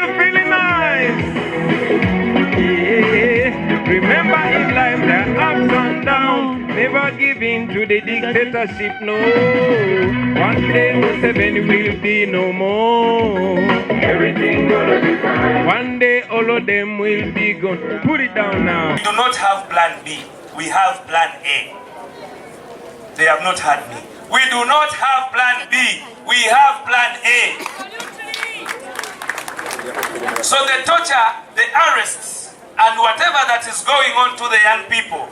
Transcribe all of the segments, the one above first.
you feeling nice? Yeah. Remember in life there are ups and downs. Never give in to the dictatorship, no. One day Museveni will be no more. Everything gonna be fine. One day all of them will be gone. Put it down now. We do not have plan B. We have plan A. They have not had me. We do not have plan B. We have plan A. So the torture, the arrests, and whatever that is going on to the young people,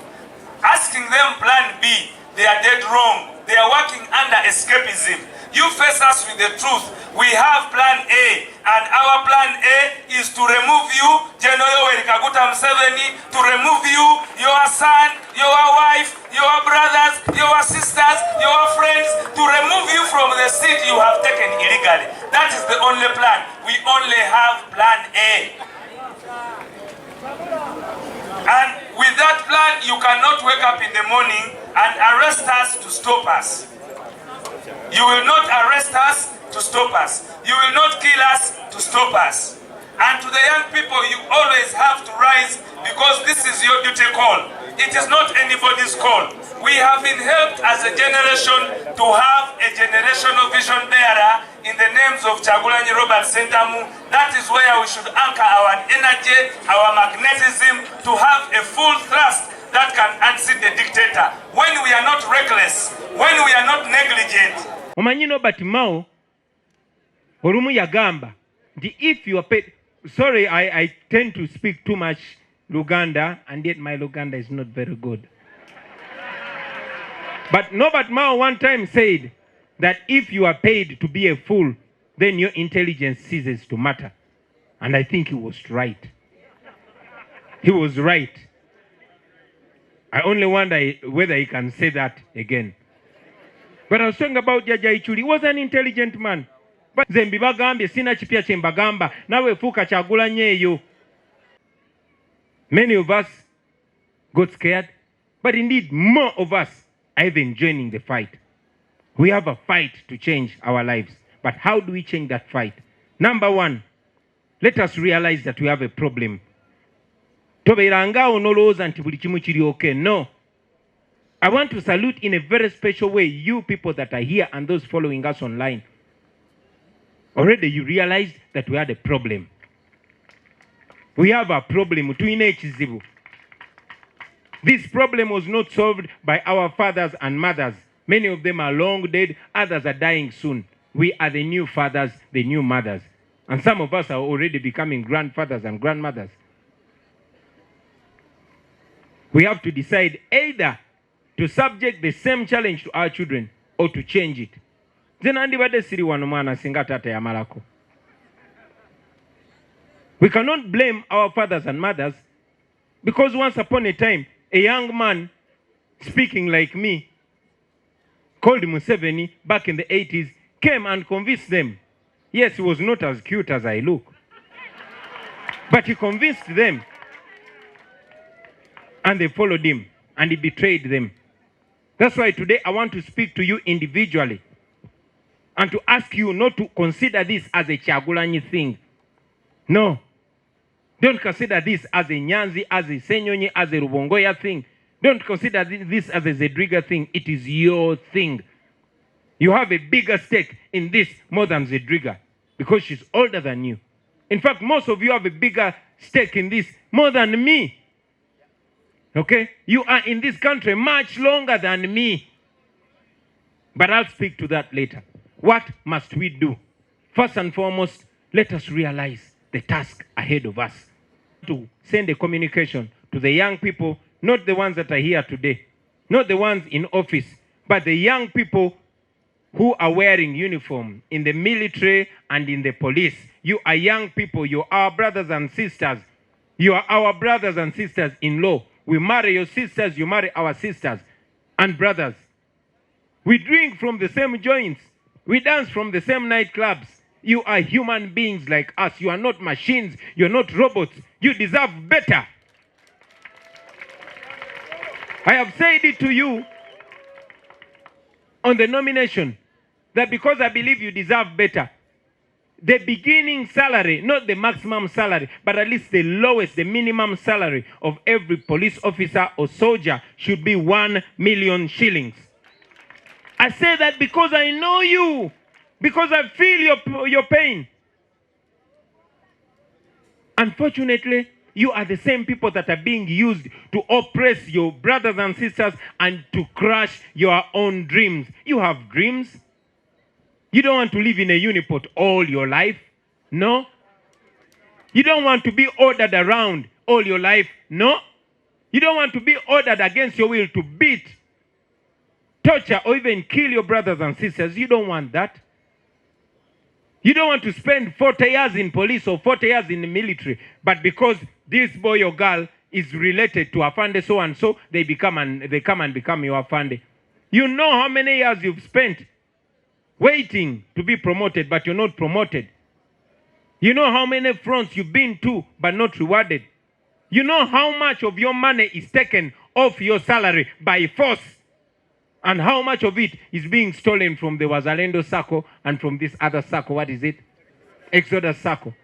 asking them plan B, they are dead wrong. They are working under escapism. You face us with the truth. We have plan A, and our plan A is to remove you, General Yoweri Kaguta Museveni, to remove you, your son, your wife, your brothers, your sisters, your friends, to remove you from the seat you have taken illegally. That is the only plan. We only have plan A. And with that plan, you cannot wake up in the morning and arrest us to stop us. You will not arrest us to stop us. You will not kill us to stop us. And to the young people, you always have to rise because this is your duty call. It is not anybody's call. We have been helped as a generation to have a generational vision bearer in the names of Kyagulanyi Robert Sentamu. That is where we should anchor our energy, our magnetism, to have a full thrust that can unseat the dictator. When we are not reckless, when we are not negligent. Omanyi Robert Mao olumu yagamba nti if you are paid. Sorry, I tend to speak too much Luganda, and yet my Luganda is not very good. But Robert Mao one time said that if you are paid to be a fool, then your intelligence ceases to matter. And I think he was right. He was right. I only wonder whether he can say that again. But I was talking about Jaja Ichuli. He was an intelligent man. But Zembi bagambye sina chipya chembagamba nawe fuka Kyagulanyi eyo. Many of us got scared, but indeed more of us are even joining the fight. We have a fight to change our lives. But how do we change that fight? Number one, let us realize that we have a problem. Tobeiranga onoloza nti buli kimu kiri okay. No. I want to salute in a very special way you people that are here and those following us online. Already you realized that we had a problem. We have a problem. This problem was not solved by our fathers and mothers. Many of them are long dead, others are dying soon. We are the new fathers, the new mothers. And some of us are already becoming grandfathers and grandmothers. We have to decide either to subject the same challenge to our children or to change it. We cannot blame our fathers and mothers because once upon a time, a young man speaking like me, called Museveni back in the 80s, came and convinced them. Yes, he was not as cute as I look, but he convinced them and they followed him and he betrayed them. That's why today I want to speak to you individually and to ask you not to consider this as a Kyagulanyi thing. No. Don't consider this as a Nyanzi, as a Senyonyi, as a Rubongoya thing. Don't consider this as a Zedriga thing. It is your thing. You have a bigger stake in this more than Zedriga because she's older than you. In fact, most of you have a bigger stake in this more than me. Okay? You are in this country much longer than me. But I'll speak to that later. What must we do? First and foremost, let us realize the task ahead of us. To send a communication to the young people, not the ones that are here today, not the ones in office, but the young people who are wearing uniform in the military and in the police. You are young people. You are our brothers and sisters. You are our brothers and sisters in law. We marry your sisters, you marry our sisters and brothers. We drink from the same joints. We dance from the same nightclubs. You are human beings like us. You are not machines. You are not robots. You deserve better. I have said it to you on the nomination that because I believe you deserve better, the beginning salary, not the maximum salary, but at least the lowest, the minimum salary of every police officer or soldier should be 1 million shillings. I say that because I know you, because I feel your pain. Unfortunately, you are the same people that are being used to oppress your brothers and sisters and to crush your own dreams. You have dreams. You don't want to live in a uniport all your life. No. You don't want to be ordered around all your life. No. You don't want to be ordered against your will to beat, torture, or even kill your brothers and sisters. You don't want that. You don't want to spend 40 years in police or 40 years in the military, but because this boy or girl is related to Afande so and so, they come and become your Afande. You know how many years you've spent waiting to be promoted, but you're not promoted. You know how many fronts you've been to, but not rewarded. You know how much of your money is taken off your salary by force, and how much of it is being stolen from the Wazalendo circle and from this other circle. What is it? Exodus circle.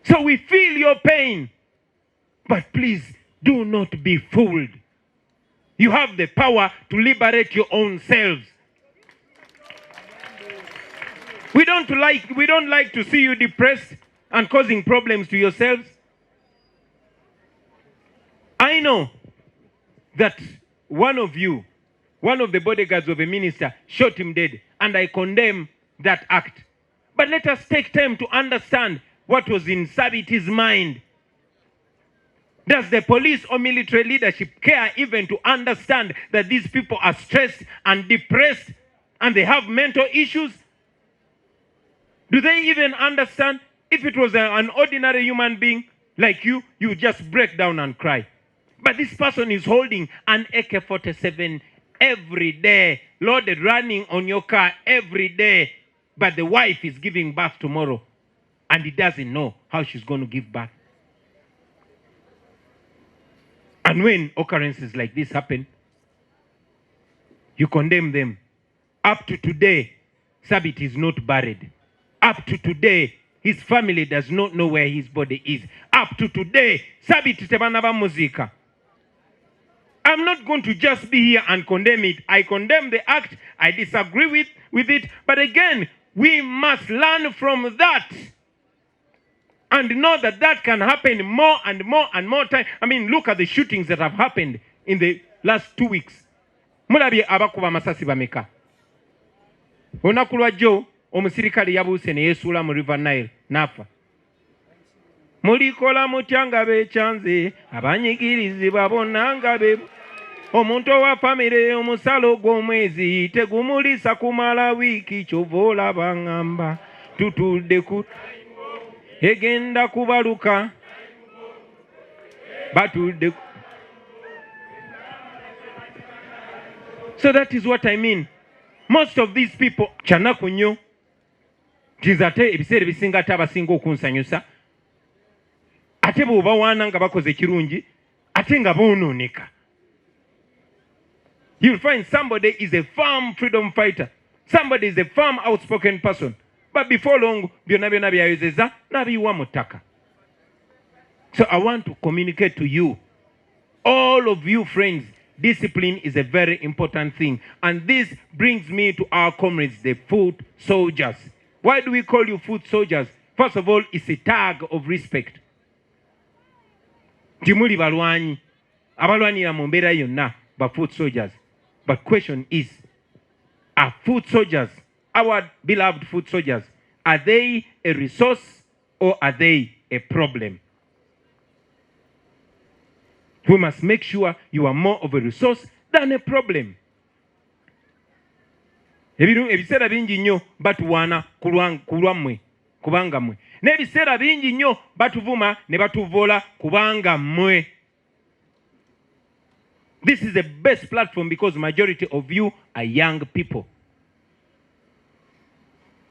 So we feel your pain, but please do not be fooled. You have the power to liberate your own selves. We don't like to see you depressed and causing problems to yourselves. I know that one of the bodyguards of a minister shot him dead, and I condemn that act. But let us take time to understand what was in Sabiti's mind. Does the police or military leadership care even to understand that these people are stressed and depressed and they have mental issues? Do they even understand? If it was an ordinary human being like you, you would just break down and cry. But this person is holding an AK-47 every day, loaded, running on your car every day. But the wife is giving birth tomorrow, and he doesn't know how she's going to give birth. And when occurrences like this happen, you condemn them. Up to today, Sabit is not buried. Up to today, his family does not know where his body is. Up to today, Sabit tebanaba muzika. I'm not going to just be here and condemn it. I condemn the act. I disagree with it. But again, we must learn from that and know that that can happen more and more and more time. I mean, look at the shootings that have happened in the last 2 weeks. Mulabye abakuba masasi bameka. Olunaku lwa jjo omusirikale yabuuse ne yeesuula mu River Nile n'afa. Mulikola mutya nga beekyanze abanyigirizibwa bonna nga be omuntu owa famire omusalo gw'omwezi tegumulisa kumala wiiki kyova olaba ngamba tutudde ku egenda kubaluka batudde. So that is what I mean. Most of these people kyanaku nnyo nti ate ebiseera ebisinga ate abasinga okunsanyusa ate bw'obawaana nga bakoze ekirungi ate nga boonooneka. You'll find somebody is a firm freedom fighter. Somebody is a firm outspoken person. But before long, byonna byayozeza n'abiyiwa mu ttaka. So I want to communicate to you, all of you friends, discipline is a very important thing. And this brings me to our comrades, the foot soldiers. Why do we call you foot soldiers? First of all, it's a tag of respect. Timuli balwanyi, abalwanira mu mbeera yonna ba foot soldiers. But question is, are foot soldiers, our beloved foot soldiers, are they a resource or are they a problem? We must make sure you are more of a resource than a problem. Ebiseera bingi nnyo batuwaana kulwammwe kubanga mmwe. N'ebiseera bingi nnyo batuvuma ne batuvoola kubanga mmwe. This is the best platform because majority of you are young people.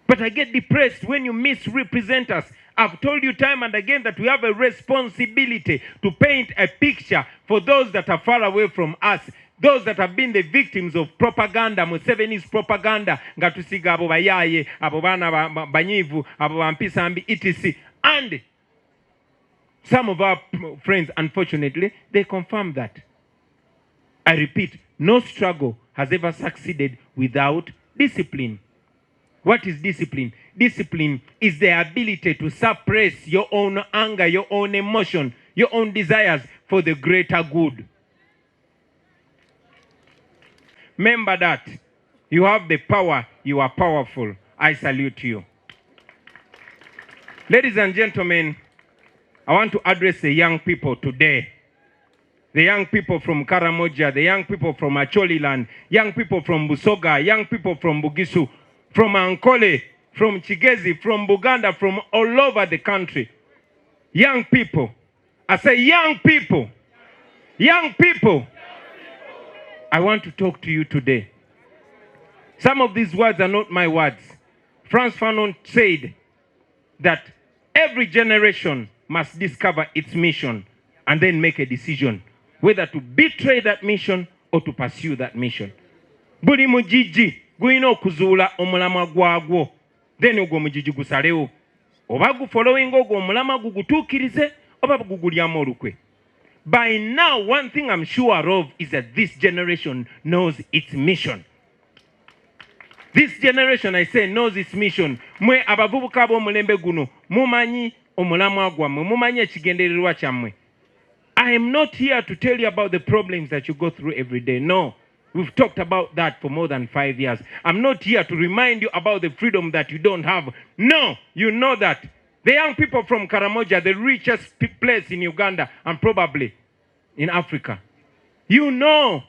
But I get depressed when you misrepresent us. I've told you time and again that we have a responsibility to paint a picture for those that are far away from us. those that have been the victims of propaganda, Museveni's propaganda, nga tusiga abo bayaye, abo bana banyivu, abo bampisambi, etc. And some of our friends, unfortunately, they confirm that. I repeat, no struggle has ever succeeded without discipline. What is discipline? Discipline is the ability to suppress your own anger, your own emotion, your own desires for the greater good. Remember that. You have the power. You are powerful. I salute you. Ladies and gentlemen, I want to address the young people today. The young people from Karamoja, the young people from Acholiland, young people from Busoga, young people from Bugisu, from Ankole, from Chigezi, from Buganda, from all over the country. Young people. I say young people. Young people. I want to talk to you today. Some of these words are not my words. Frantz Fanon said that every generation must discover its mission and then make a decision whether to betray that mission or to pursue that mission. Buli mujiji guyina okuzuula omulamwa gwagwo, then ogwo mujiji gusalewo. Oba gufollowing ogwo omulamwa gugutuukirize oba gugulyamu olukwe. By now, one thing I'm sure of is that this generation knows its mission. This generation, I say, knows its mission. Mwe abavubuka b'omulembe guno mumanyi omulamwa gwammwe, mumanyi ekigendererwa kyammwe. I am not here to tell you about the problems that you go through every day. No. We've talked about that for more than 5 years. I'm not here to remind you about the freedom that you don't have. No, you know that. The young people from Karamoja, the richest place in Uganda and probably in Africa. You know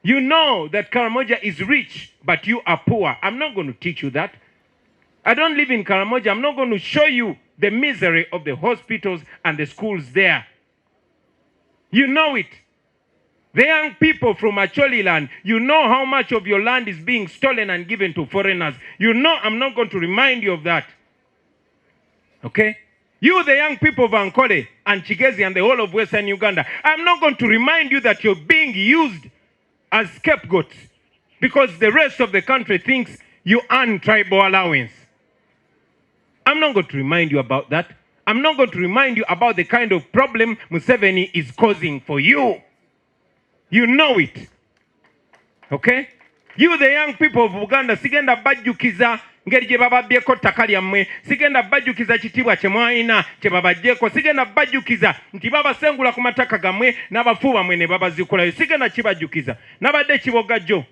that Karamoja is rich, but you are poor. I'm not going to teach you that. I don't live in Karamoja. I'm not going to show you the misery of the hospitals and the schools there. You know it. The young people from Acholiland, you know how much of your land is being stolen and given to foreigners. You know I'm not going to remind you of that. Okay? You, the young people of Ankole and Chigezi and the whole of Western Uganda, I'm not going to remind you that you're being used as scapegoats because the rest of the country thinks you earn tribal allowance. I'm not going to remind you about that. I'm not going to remind you about the kind of problem Museveni is causing for you. You know it. Okay? You, the young people of Uganda, sigenda bajjukiza ngeri gye bababbyeko ttaka lyammwe, sigenda bajjukiza kitiibwa kye mwalina kye babaggyeko, sigenda bajjukiza nti babasengula ku mataka gammwe n'abafu bammwe ne babazikulayo, sigenda kibajjukiza nabadde kibogajjo.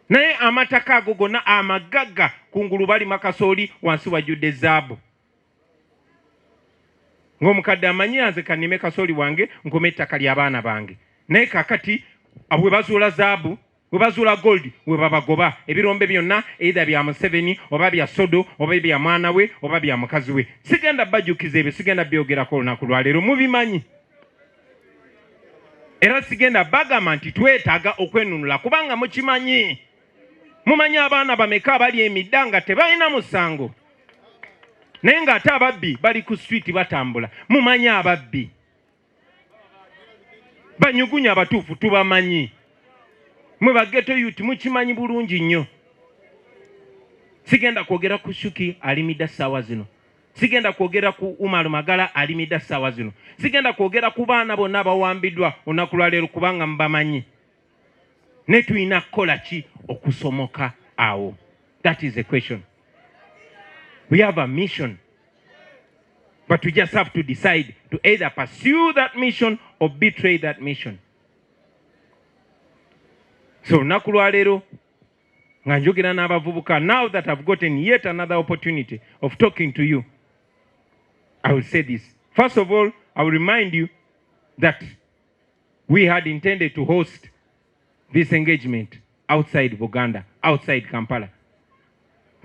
Naye amataka ago gonna amagagga kungulu bali makasooli wansi wajjudde zaabu. Ng'omukadde amanyi nze kannime kasooli wange nkome ettaka ly'abaana bange. Naye kakati bwe bazuula zaabu, bwe bazuula gold, bwe babagoba ebirombe byonna either bya Museveni oba bya Sodo oba bya mwana we oba bya mukazi we. Sigenda bajjukiza ebyo, sigenda byogerako olunaku lwaleero, mubimanyi. Era sigenda bagamba nti twetaaga okwenunula kubanga mukimanyi. Mumanyi abaana bameka abali emidda nga tebalina musango. Naye ng'ate ababbi bali ku street batambula. Mumanyi ababbi. Banyugunya abatuufu tubamanyi. Mwe bageto youth mukimanyi bulungi nnyo. Sigenda kwogera ku Shuki alimida ssaawa zino. Sigenda kwogera ku Umar Magala alimida ssaawa zino. Sigenda kwogera ku baana bonna abawambiddwa olunaku lwaleero kubanga mbamanyi. Ne tulina kukola ki okusomoka awo? That is the question. We have a mission. But we just have to decide to either pursue that mission or betray that mission. So olunaku lwaleero nga njogera n'abavubuka, now that I've gotten yet another opportunity of talking to you, I will say this. First of all, I will remind you that we had intended to host this engagement outside Buganda, outside Kampala.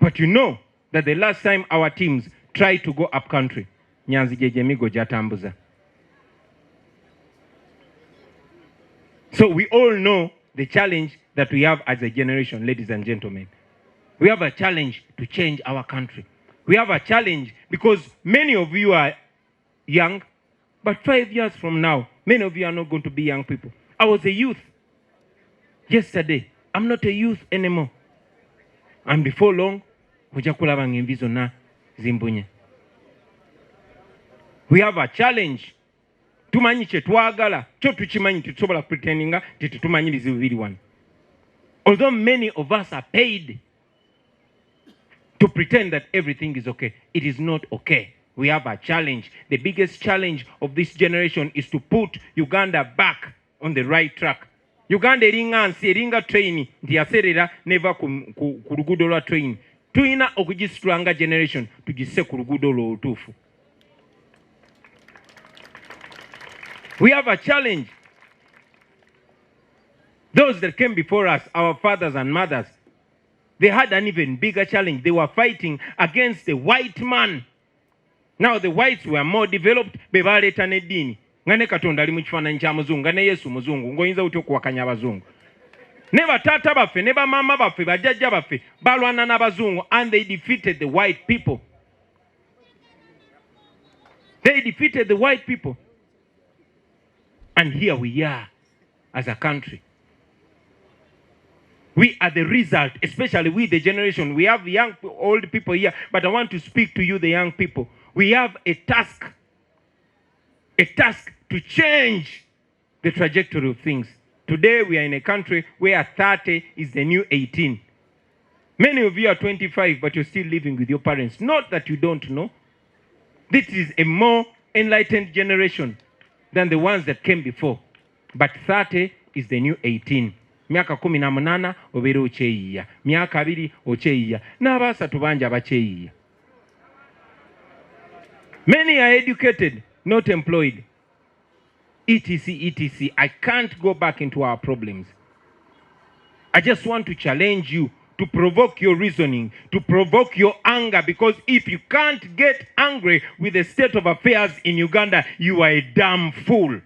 But you know that the last time our teams tried to go up country, Nyanzi Jejemigo Jatambuza. So we all know the challenge that we have as a generation, ladies and gentlemen. We have a challenge to change our country. We have a challenge because many of you are young, but 5 years from now, many of you are not going to be young people. I was a youth yesterday. I'm not a youth anymore. And before long, ojja kulaba ng'envi zonna zimbunye. We have a challenge. Tumanyi kye twagala, kyo tukimanyi tusobola pretendinga tetumanyi bizibu biri wano. Although many of us are paid to pretend that everything is okay, it is not okay. We have a challenge. The biggest challenge of this generation is to put Uganda back on the right track. Uganda eringa nsi eringa train nti yaserera neva ku luguudo lwa train. Tulina okugisitulanga generation tugisse ku luguudo olw'otuufu. We have a challenge. Those that came before us, our fathers and mothers, they had an even bigger challenge. They were fighting against the white man. Now the whites were more developed. Bebaleta nedini. Ngane katonda ali mu kifaananyi kya muzungu. Ngane Yesu muzungu. Ngoyinza utya okuwakanya abazungu. Ne batata baffe, ne bamama baffe, bajjajja baffe, balwana n'abazungu, and they defeated the white people. They defeated the white people. And here we are as a country. We are the result, especially we, the generation. We have young, old people here, but I want to speak to you, the young people. We have a task to change the trajectory of things. Today, we are in a country where 30 is the new 18. Many of you are 25, but you're still living with your parents. Not that you don't know. This is a more enlightened generation than the ones that came before. But 30 is the new 18. Miaka 18 obeera okyeyiya. Miaka 2 okyeyiya. N'abaasatu bangi abakyeyiya. Many are educated, not employed. etc, etc. I can't go back into our problems. I just want to challenge you to provoke your reasoning, to provoke your anger, because if you can't get angry with the state of affairs in Uganda, you are a damn fool.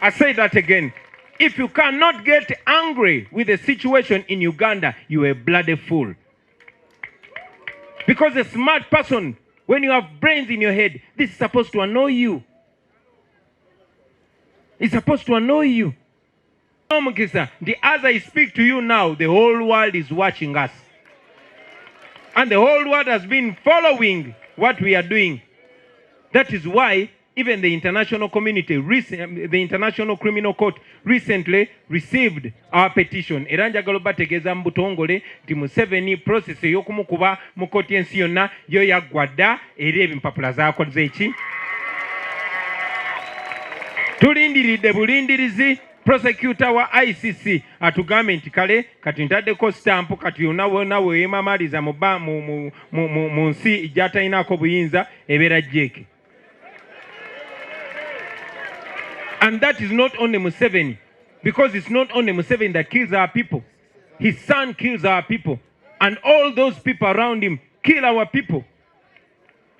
I say that again. If you cannot get angry with the situation in Uganda, you are a bloody fool. Because a smart person, when you have brains in your head, this is supposed to annoy you. It's supposed to annoy you. As I speak to you now, the whole world is watching us. And the whole world has been following what we are doing. That is why even the international community, the International Criminal Court, recently received our petition. Eranja galoba tegeza mbutongole ti Museveni process y'okumukuba mu koti ensi yonna yo yaggwadda era ebimpapula zaakoze eki. Tulindiridde bulindirizi prosecutor wa ICC atugambe nti kale kati ntaddeko stamp kati yonna wonna weemamaliza mu nsi gy'atalinako buyinza ebeera jjeeke. And that is not only Museveni, because it's not only Museveni that kills our people. His son kills our people. And all those people around him kill our people.